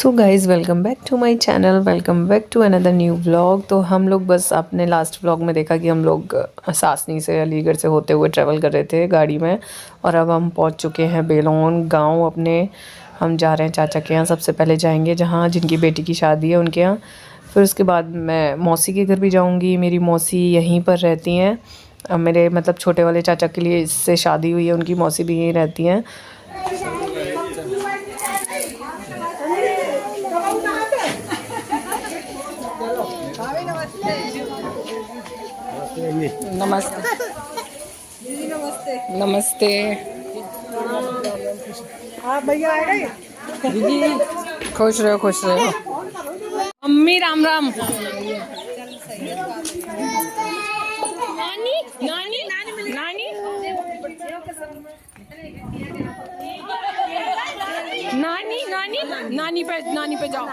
So guys welcome back to my channel, welcome back to another new vlog. तो हम लोग बस आपने लास्ट व्लॉग में देखा कि हम लोग सासनी से अलीगढ़ से होते हुए ट्रैवल कर रहे थे गाड़ी में, और अब हम पहुंच चुके हैं बेलोन गांव अपने। हम जा रहे हैं चाचा के यहाँ। सबसे पहले जाएंगे जहाँ जिनकी बेटी की शादी है उनके यहाँ, फिर उसके बाद मैं मौसी के घर भी जाऊँगी। मेरी मौसी यहीं पर रहती हैं। मेरे मतलब छोटे वाले चाचा के लिए इससे शादी हुई है, उनकी मौसी भी यहीं रहती हैं। नमस्ते नमस्ते नमस्ते। आप भैया आ गए? खुश रहो खुश रहो। मम्मी राम राम। नानी नानी नानी नानी नानी नानी पे जाओ।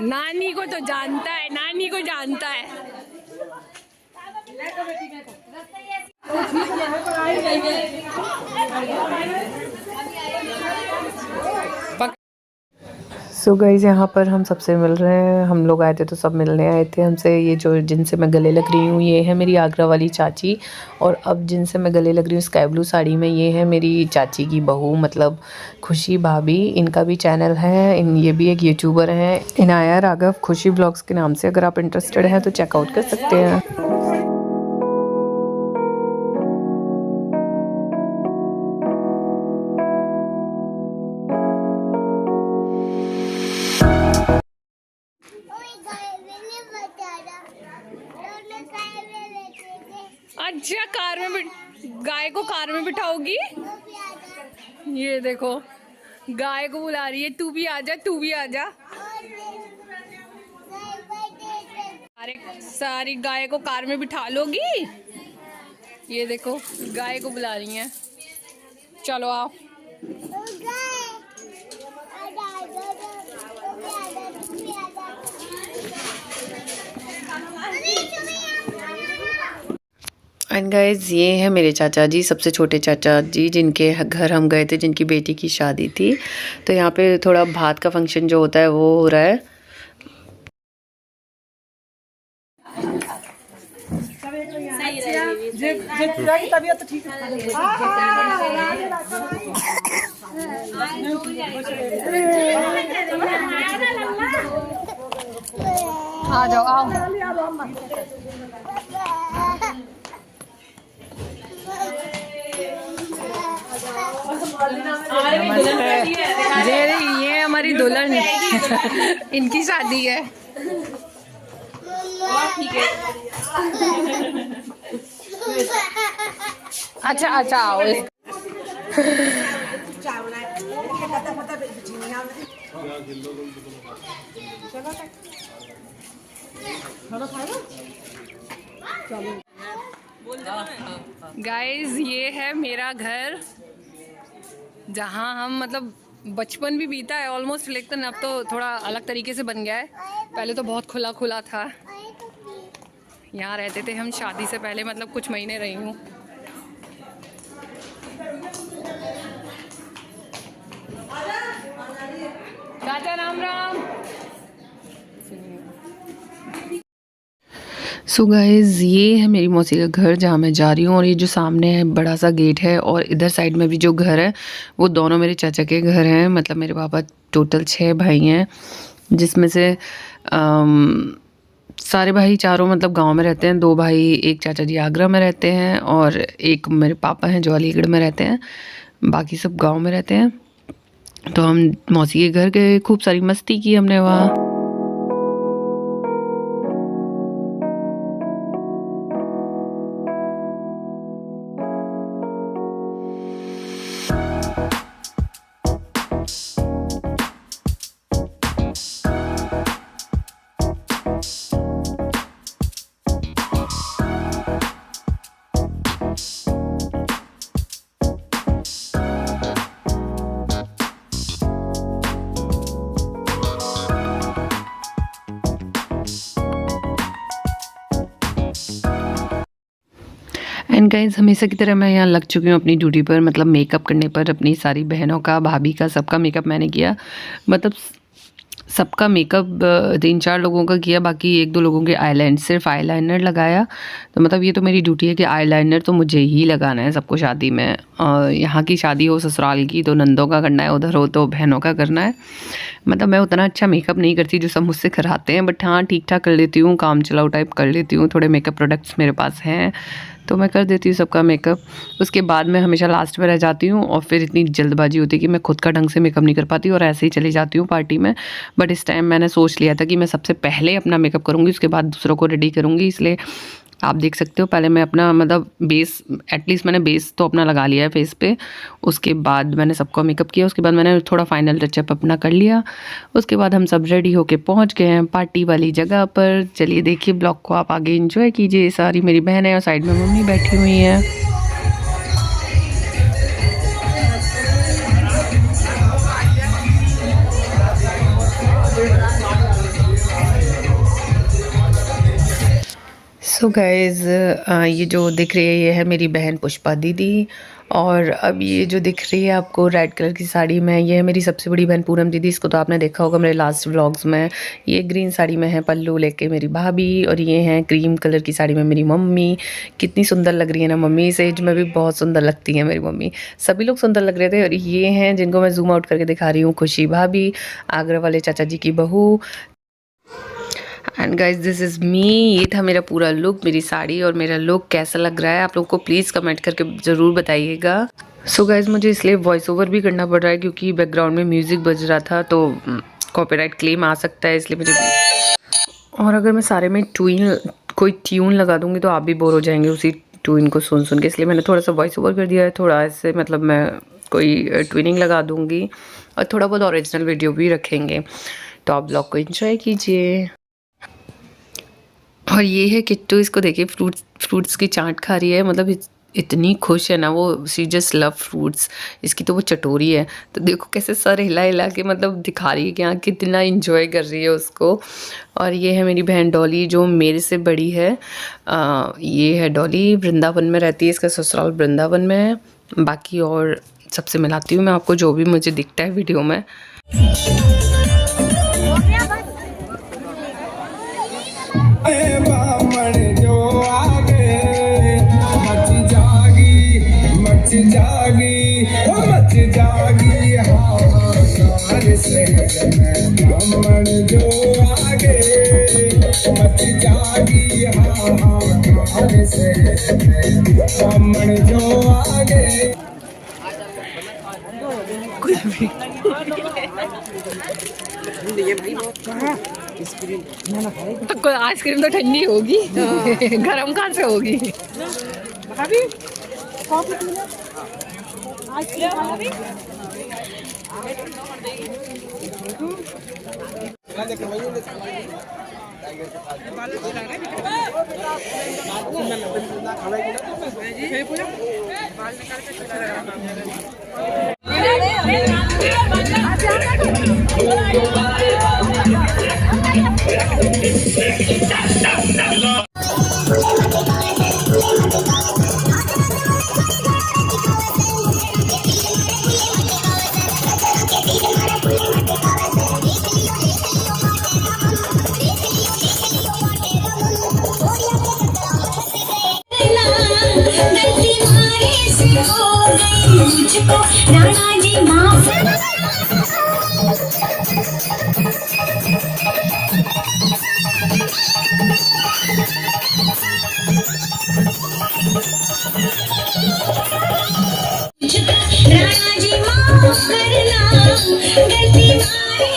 नानी को तो जानता है, नानी को जानता है। सो गाइस यहाँ पर हम सबसे मिल रहे हैं। हम लोग आए थे तो सब मिलने आए थे हमसे। ये जो जिनसे मैं गले लग रही हूँ ये है मेरी आगरा वाली चाची, और अब जिनसे मैं गले लग रही हूँ स्काई ब्लू साड़ी में ये है मेरी चाची की बहू, मतलब खुशी भाभी। इनका भी चैनल है, ये भी एक यूट्यूबर हैं, इनाया राघव खुशी ब्लॉग्स के नाम से। अगर आप इंटरेस्टेड हैं तो चेकआउट कर सकते हैं। अच्छा कार में गाय को कार में बिठाओगी? ये देखो गाय को बुला रही है, तू भी आजा तू भी आजा। अरे सारी गाय को कार में बिठा लोगी? ये देखो गाय को बुला रही हैं। चलो आओ। एंड गाइज ये है मेरे चाचा जी, सबसे छोटे चाचा जी, जिनके घर हम गए थे, जिनकी बेटी की शादी थी। तो यहाँ पे थोड़ा भात का फंक्शन जो होता है वो हो रहा है। तबीयत तो ठीक है। आ जाओ आओ। ये हमारी दुल्हन इनकी शादी है। अच्छा अच्छा आओ। गाइज ये है मेरा घर, जहाँ हम मतलब बचपन भी बीता है ऑलमोस्ट, लेकिन अब तो थोड़ा अलग तरीके से बन गया है। पहले तो बहुत खुला खुला था। यहाँ रहते थे हम शादी से पहले, मतलब कुछ महीने रही हूँ। चाचा राम राम। सो गाइज ये है मेरी मौसी का घर जहाँ मैं जा रही हूँ, और ये जो सामने है बड़ा सा गेट है, और इधर साइड में भी जो घर है वो दोनों मेरे चाचा के घर हैं। मतलब मेरे पापा टोटल 6 भाई हैं, जिसमें से सारे भाई चारों मतलब गांव में रहते हैं। 2 भाई, एक चाचा जी आगरा में रहते हैं, और एक मेरे पापा हैं जो अलीगढ़ में रहते हैं। बाकी सब गाँव में रहते हैं। तो हम मौसी के घर गए, खूब सारी मस्ती की हमने वहाँ। एंड गाइज हमेशा की तरह मैं यहाँ लग चुकी हूँ अपनी ड्यूटी पर, मतलब मेकअप करने पर। अपनी सारी बहनों का, भाभी का, सबका मेकअप मैंने किया। मतलब सबका मेकअप 3-4 लोगों का किया, बाकी 1-2 लोगों के आईलाइन सिर्फ आईलाइनर लगाया। तो मतलब ये तो मेरी ड्यूटी है कि आईलाइनर तो मुझे ही लगाना है सबको शादी में। यहाँ की शादी हो ससुराल की तो नंदों का करना है, उधर हो तो बहनों का करना है। मतलब मैं उतना अच्छा मेकअप नहीं करती जो सब मुझसे कराते हैं, बट हाँ ठीक ठाक कर लेती हूँ, काम चलाओ टाइप कर लेती हूँ। थोड़े मेकअप प्रोडक्ट्स मेरे पास हैं तो मैं कर देती हूँ सबका मेकअप। उसके बाद मैं हमेशा लास्ट में रह जाती हूँ और फिर इतनी जल्दबाजी होती है कि मैं खुद का ढंग से मेकअप नहीं कर पाती और ऐसे ही चली जाती हूँ पार्टी में। बट इस टाइम मैंने सोच लिया था कि मैं सबसे पहले अपना मेकअप करूँगी, उसके बाद दूसरों को रेडी करूँगी। इसलिए आप देख सकते हो पहले मैं अपना मतलब बेस, एटलीस्ट मैंने बेस तो अपना लगा लिया है फेस पे। उसके बाद मैंने सबका मेकअप किया, उसके बाद मैंने थोड़ा फाइनल टचअप अपना कर लिया। उसके बाद हम सब रेडी होके पहुंच गए हैं पार्टी वाली जगह पर। चलिए देखिए ब्लॉग को आप आगे एंजॉय कीजिए। सारी मेरी बहन है और साइड में मम्मी बैठी हुई हैं। सो गाइज़ ये जो दिख रही है ये है मेरी बहन पुष्पा दीदी। और अब ये जो दिख रही है आपको रेड कलर की साड़ी में, ये है मेरी सबसे बड़ी बहन पूनम दीदी। इसको तो आपने देखा होगा मेरे लास्ट व्लॉग्स में। ये ग्रीन साड़ी में है पल्लू लेके मेरी भाभी, और ये हैं क्रीम कलर की साड़ी में मेरी मम्मी। कितनी सुंदर लग रही है ना मम्मी, इस एज में भी बहुत सुंदर लगती है मेरी मम्मी। सभी लोग सुंदर लग रहे थे। और ये हैं जिनको मैं जूम आउट करके दिखा रही हूँ, खुशी भाभी, आगरा वाले चाचा जी की बहू। And guys this is me. ये था मेरा पूरा लुक, मेरी साड़ी और मेरा लुक कैसा लग रहा है आप लोगों को प्लीज़ कमेंट करके ज़रूर बताइएगा। सो गाइज मुझे इसलिए वॉइस ओवर भी करना पड़ रहा है क्योंकि बैकग्राउंड में म्यूज़िक बज रहा था तो कॉपीराइट क्लेम आ सकता है, इसलिए मुझे। और अगर मैं सारे में कोई ट्यून लगा दूँगी तो आप भी बोर हो जाएंगे उसी ट्यून को सुन सुन के, इसलिए मैंने थोड़ा सा वॉइस ओवर कर दिया है। थोड़ा ऐसे मतलब मैं कोई ट्विनिंग लगा दूँगी और थोड़ा बहुत ओरिजिनल वीडियो भी रखेंगे। तो आप ब्लॉग को एंजॉय कीजिए। और ये है किट्टू, इसको देखिए फ्रूट्स की चाट खा रही है। मतलब इतनी खुश है ना वो, शी जस्ट लव फ्रूट्स। इसकी तो वो चटोरी है, तो देखो कैसे सर हिला हिला के मतलब दिखा रही है कि हाँ कितना इंजॉय कर रही है उसको। और ये है मेरी बहन डॉली जो मेरे से बड़ी है। ये है डॉली, वृंदावन में रहती है, इसका ससुराल वृंदावन में है। बाकी और सबसे मिलाती हूँ मैं आपको जो भी मुझे दिखता है वीडियो में। बामण जो आगे मच जागी मच जागी हाहाकार से बामण जो आगे मच जागी हाहाकार से बामण जो आगे। तो आइसक्रीम तो ठंडी होगी, गरम कहाँ से होगी। मुझको राणा जी माफ राणा जी माफ करना गलती मारे।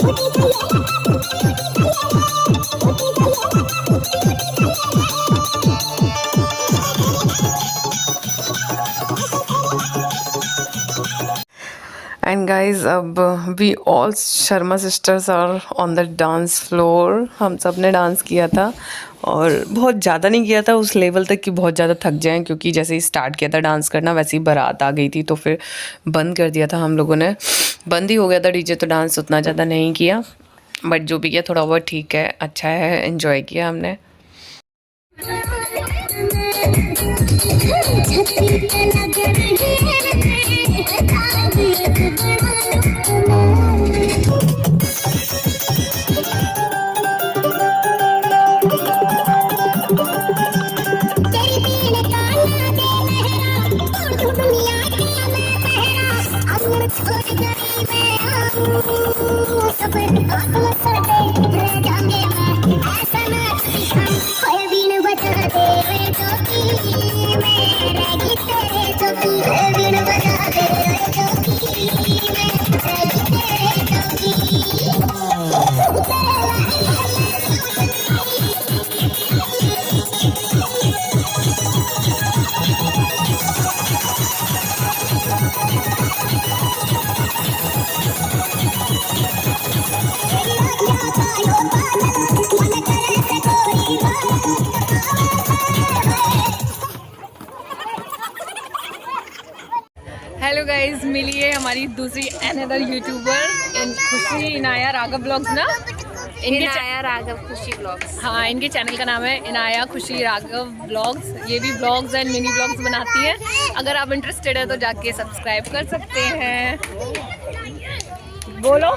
एंड गाइज अब we all Sharma sisters are on the dance floor. हम सब ने डांस किया था और बहुत ज़्यादा नहीं किया था उस लेवल तक कि बहुत ज़्यादा थक जाएं, क्योंकि जैसे ही स्टार्ट किया था डांस करना वैसे ही बारात आ गई थी तो फिर बंद कर दिया था हम लोगों ने। बंद ही हो गया था डीजे, तो डांस उतना ज़्यादा नहीं किया, बट जो भी किया थोड़ा बहुत ठीक है, अच्छा है, एंजॉय किया हमने। हेलो गाइज, मिली है हमारी दूसरी अनदर यूट्यूबर इन खुशी इनाया राघव ब्लॉग्स ना। इनाया राघव खुशी ब्लॉग्स। हाँ, इनके चैनल का नाम है इनाया खुशी राघव ब्लॉग्स। ये भी ब्लॉग्स एंड मिनी ब्लॉग्स बनाती है। अगर आप इंटरेस्टेड है तो जाके सब्सक्राइब कर सकते हैं। बोलो।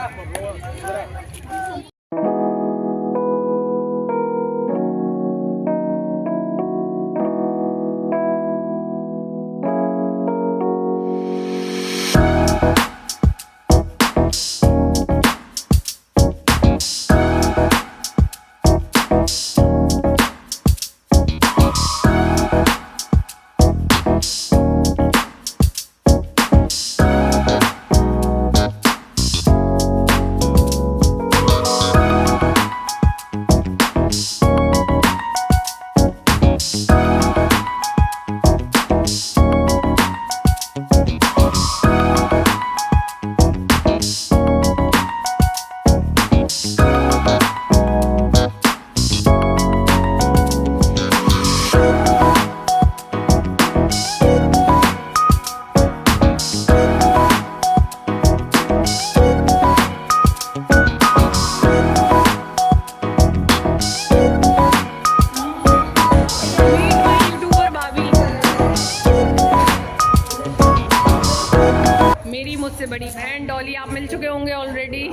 मुझसे बड़ी बहन डॉली आप मिल चुके होंगे ऑलरेडी।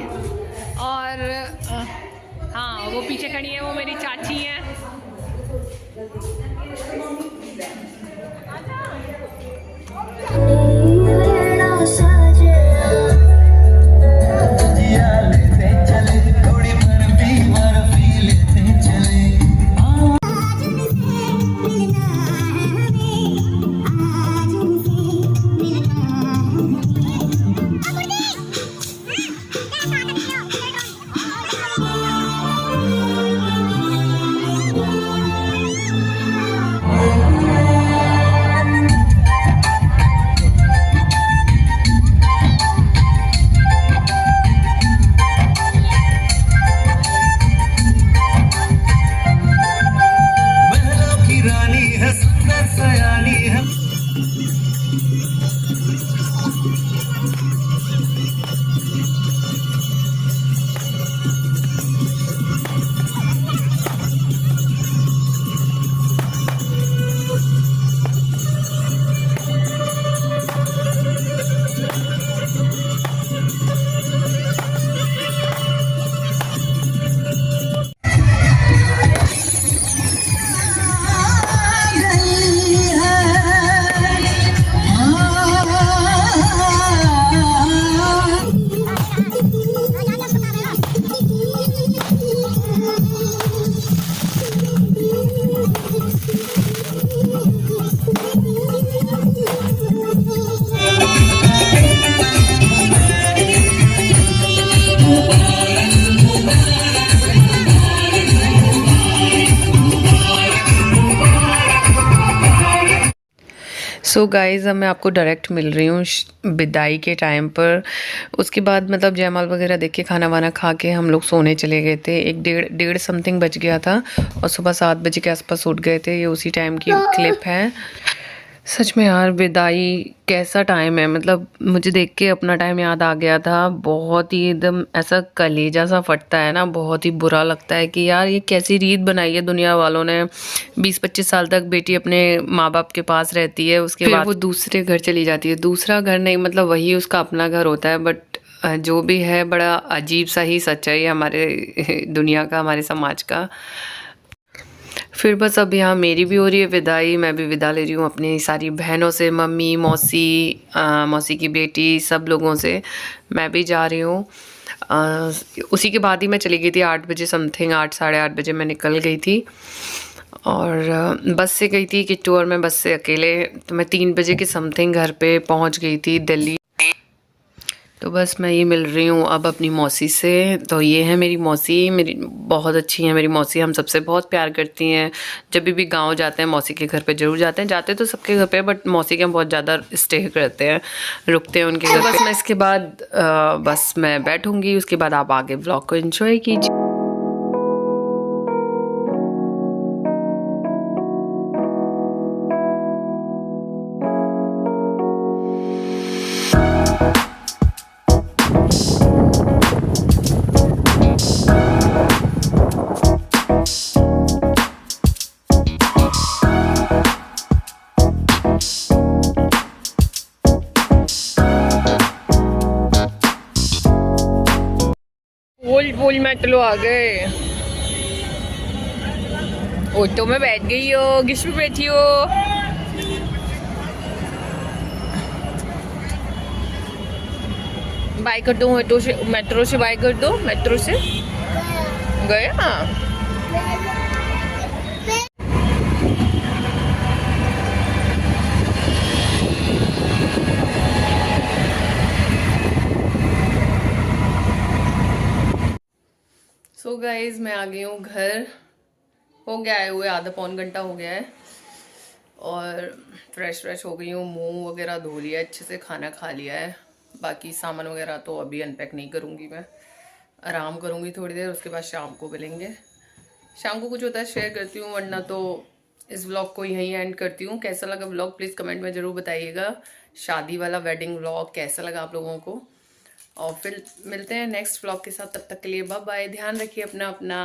और हाँ, वो पीछे खड़ी है, वो मेरी चाची हैं। सो गाइज़ अब मैं आपको डायरेक्ट मिल रही हूँ विदाई के टाइम पर। उसके बाद मतलब जयमाल वगैरह देख के खाना वाना खा के हम लोग सोने चले गए थे। एक डेढ़ समथिंग बज गया था और सुबह 7 बजे के आसपास उठ गए थे। ये उसी टाइम की क्लिप है। सच में यार विदाई कैसा टाइम है, मतलब मुझे देख के अपना टाइम याद आ गया था। बहुत ही एकदम ऐसा कलेजा सा फटता है ना, बहुत ही बुरा लगता है कि यार ये कैसी रीत बनाई है दुनिया वालों ने। 20-25 साल तक बेटी अपने माँ बाप के पास रहती है, उसके बाद वो दूसरे घर चली जाती है। दूसरा घर नहीं, मतलब वही उसका अपना घर होता है। बट जो भी है बड़ा अजीब सा ही सच्चाई है हमारे दुनिया का, हमारे समाज का। फिर बस अब यहाँ मेरी भी हो रही है विदाई, मैं भी विदा ले रही हूँ अपनी सारी बहनों से, मम्मी, मौसी, मौसी की बेटी, सब लोगों से मैं भी जा रही हूँ। उसी के बाद ही मैं चली गई थी 8 बजे समथिंग, 8 साढ़े 8 बजे मैं निकल गई थी। और बस से गई थी किट्टू और मैं बस से अकेले। तो मैं 3 बजे के समथिंग घर पे पहुँच गई थी दिल्ली। तो बस मैं ये मिल रही हूँ अब अपनी मौसी से। तो ये है मेरी मौसी, मेरी बहुत अच्छी है मेरी मौसी, हम सबसे बहुत प्यार करती हैं। जब भी गांव जाते हैं मौसी के घर पे ज़रूर जाते हैं, जाते तो सबके घर पे बट मौसी के हम बहुत ज़्यादा स्टे करते हैं, रुकते हैं उनके घर पे। बस मैं इसके बाद बस मैं बैठूँगी, उसके बाद आप आगे ब्लॉग को एंजॉय कीजिए। बोल मेट्रो आ गए, ऑटो में बैठ गई हो, किस में बैठी हो? बाय कर दो ऑटो से, मेट्रो से बाय कर दो, मेट्रो से गए। हाँ सो गाइज मैं आ गई हूँ घर, हो गया है हुए आधा पौन घंटा हो गया है। और फ्रेश हो गई हूँ, मुंह वगैरह धो लिया है अच्छे से, खाना खा लिया है। बाकी सामान वगैरह तो अभी अनपैक नहीं करूँगी, मैं आराम करूँगी थोड़ी देर, उसके बाद शाम को मिलेंगे। शाम को कुछ होता है शेयर करती हूँ, वरना तो इस व्लॉग को यहीं एंड करती हूँ। कैसा लगा व्लॉग प्लीज़ कमेंट में ज़रूर बताइएगा। शादी वाला वेडिंग व्लॉग कैसा लगा आप लोगों को, और फिर मिलते हैं नेक्स्ट व्लॉग के साथ। तब तक के लिए बाय बाय, ध्यान रखिए अपना।